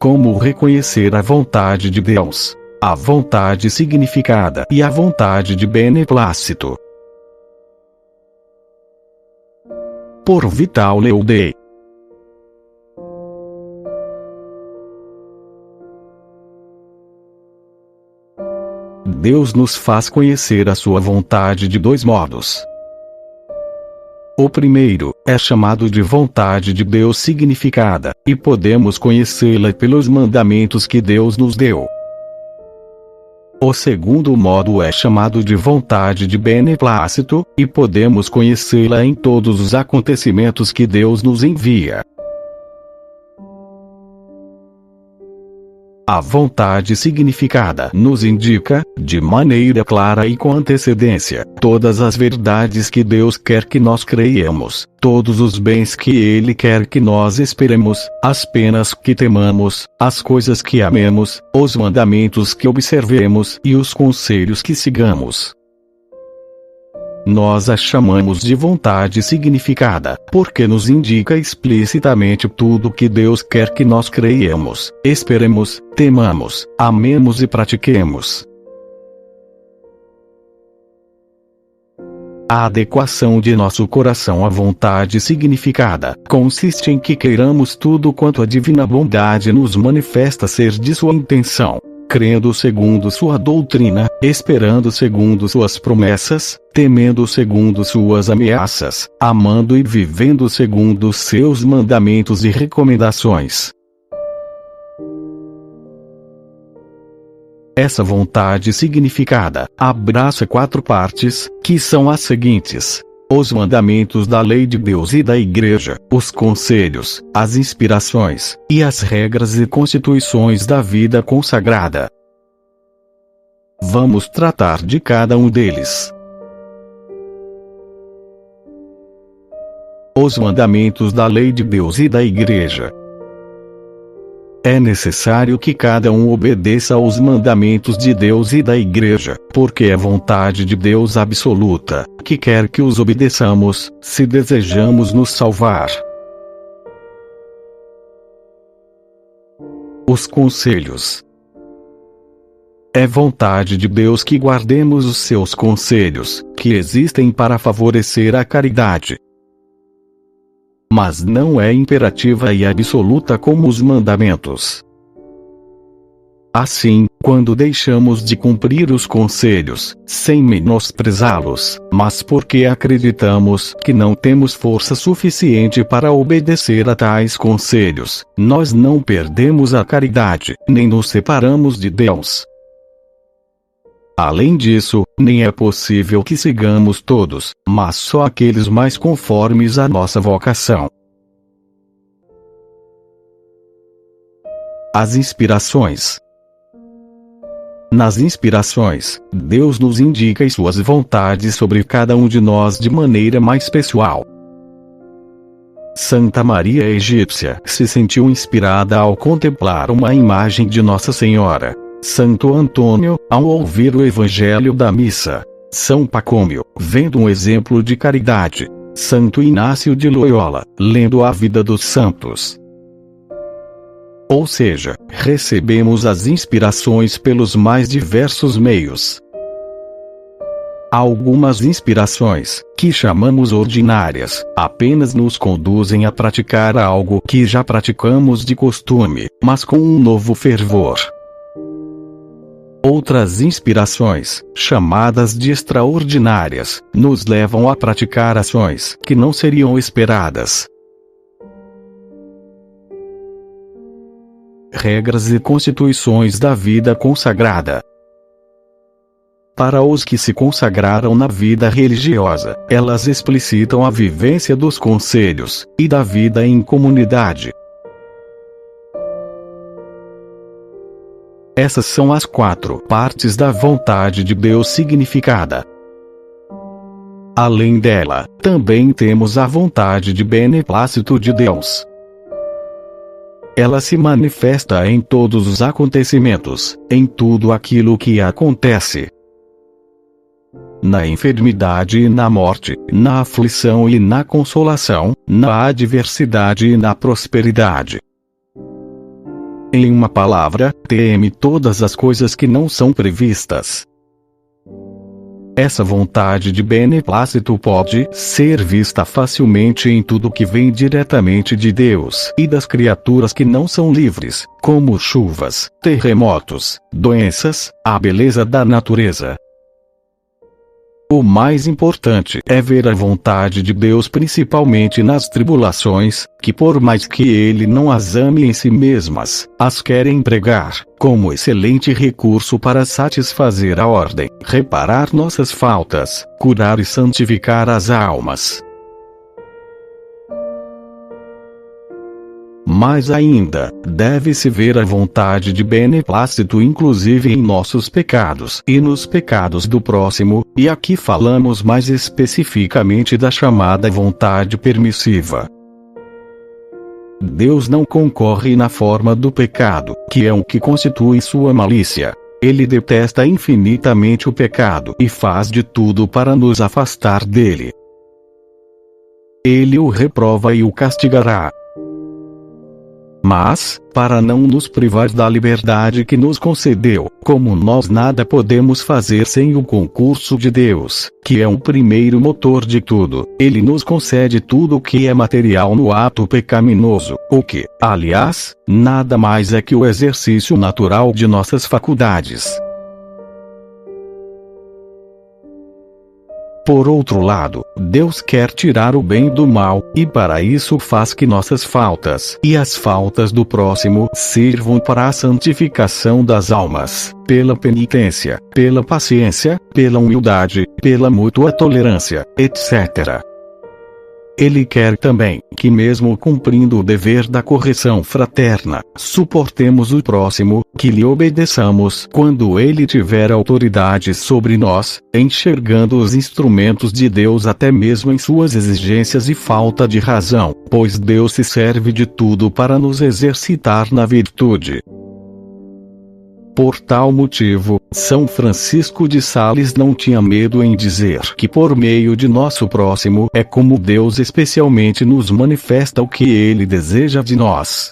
Como reconhecer a vontade de Deus, a vontade significada e a vontade de beneplácito. Por Vital Leoudey. Deus nos faz conhecer a sua vontade de dois modos. O primeiro é chamado de vontade de Deus significada, e podemos conhecê-la pelos mandamentos que Deus nos deu. O segundo modo é chamado de vontade de beneplácito, e podemos conhecê-la em todos os acontecimentos que Deus nos envia. A vontade significada nos indica, de maneira clara e com antecedência, todas as verdades que Deus quer que nós creiamos, todos os bens que Ele quer que nós esperemos, as penas que temamos, as coisas que amemos, os mandamentos que observemos e os conselhos que sigamos. Nós a chamamos de vontade significada, porque nos indica explicitamente tudo o que Deus quer que nós creiamos, esperemos, temamos, amemos e pratiquemos. A adequação de nosso coração à vontade significada consiste em que queiramos tudo quanto a divina bondade nos manifesta ser de sua intenção, crendo segundo sua doutrina, esperando segundo suas promessas, temendo segundo suas ameaças, amando e vivendo segundo seus mandamentos e recomendações. Essa vontade significada abraça 4 partes, que são as seguintes: os mandamentos da lei de Deus e da Igreja, os conselhos, as inspirações, e as regras e constituições da vida consagrada. Vamos tratar de cada um deles. Os mandamentos da lei de Deus e da Igreja. É necessário que cada um obedeça aos mandamentos de Deus e da Igreja, porque é vontade de Deus absoluta, que quer que os obedeçamos, se desejamos nos salvar. Os conselhos. É vontade de Deus que guardemos os seus conselhos, que existem para favorecer a caridade. Mas não é imperativa e absoluta como os mandamentos. Assim, quando deixamos de cumprir os conselhos, sem menosprezá-los, mas porque acreditamos que não temos força suficiente para obedecer a tais conselhos, nós não perdemos a caridade, nem nos separamos de Deus. Além disso, nem é possível que sigamos todos, mas só aqueles mais conformes à nossa vocação. As inspirações. Nas inspirações, Deus nos indica as suas vontades sobre cada um de nós de maneira mais pessoal. Santa Maria Egípcia se sentiu inspirada ao contemplar uma imagem de Nossa Senhora. Santo Antônio, ao ouvir o Evangelho da Missa. São Pacômio, vendo um exemplo de caridade. Santo Inácio de Loyola, lendo a vida dos santos. Ou seja, recebemos as inspirações pelos mais diversos meios. Algumas inspirações, que chamamos ordinárias, apenas nos conduzem a praticar algo que já praticamos de costume, mas com um novo fervor. Outras inspirações, chamadas de extraordinárias, nos levam a praticar ações que não seriam esperadas. Regras e constituições da vida consagrada. Para os que se consagraram na vida religiosa, elas explicitam a vivência dos conselhos e da vida em comunidade. Essas são as 4 partes da vontade de Deus significada. Além dela, também temos a vontade de beneplácito de Deus. Ela se manifesta em todos os acontecimentos, em tudo aquilo que acontece. Na enfermidade e na morte, na aflição e na consolação, na adversidade e na prosperidade. Em uma palavra, teme todas as coisas que não são previstas. Essa vontade de beneplácito pode ser vista facilmente em tudo que vem diretamente de Deus e das criaturas que não são livres, como chuvas, terremotos, doenças, a beleza da natureza. O mais importante é ver a vontade de Deus principalmente nas tribulações, que por mais que Ele não as ame em si mesmas, as quer empregar, como excelente recurso para satisfazer a ordem, reparar nossas faltas, curar e santificar as almas. Mais ainda, deve-se ver a vontade de beneplácito inclusive em nossos pecados e nos pecados do próximo, e aqui falamos mais especificamente da chamada vontade permissiva. Deus não concorre na forma do pecado, que é o que constitui sua malícia. Ele detesta infinitamente o pecado e faz de tudo para nos afastar dele. Ele o reprova e o castigará. Mas, para não nos privar da liberdade que nos concedeu, como nós nada podemos fazer sem o concurso de Deus, que é o primeiro motor de tudo, Ele nos concede tudo o que é material no ato pecaminoso, o que, aliás, nada mais é que o exercício natural de nossas faculdades. Por outro lado, Deus quer tirar o bem do mal, e para isso faz que nossas faltas e as faltas do próximo sirvam para a santificação das almas, pela penitência, pela paciência, pela humildade, pela mútua tolerância, etc. Ele quer também que, mesmo cumprindo o dever da correção fraterna, suportemos o próximo, que lhe obedeçamos quando ele tiver autoridade sobre nós, enxergando os instrumentos de Deus até mesmo em suas exigências e falta de razão, pois Deus se serve de tudo para nos exercitar na virtude. Por tal motivo, São Francisco de Sales não tinha medo em dizer que por meio de nosso próximo é como Deus especialmente nos manifesta o que Ele deseja de nós.